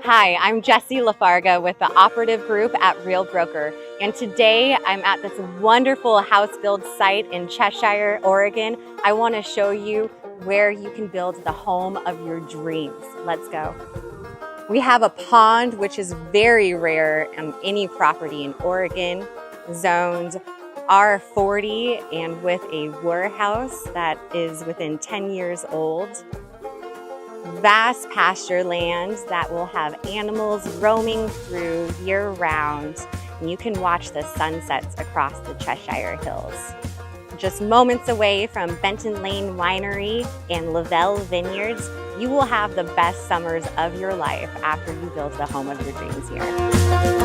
Hi, I'm Jessie Lafarga with the Operative Group at Real Broker, and today I'm at this wonderful house build site in Cheshire, Oregon. I want to show you where you can build the home of your dreams. Let's go. We have a pond, which is very rare on any property in Oregon, zoned R40 and with a warehouse that is within 10 years old. Vast pasture land that will have animals roaming through year-round, and you can watch the sunsets across the Cheshire Hills. Just moments away from Benton Lane Winery and Lavelle Vineyards, you will have the best summers of your life after you build the home of your dreams here.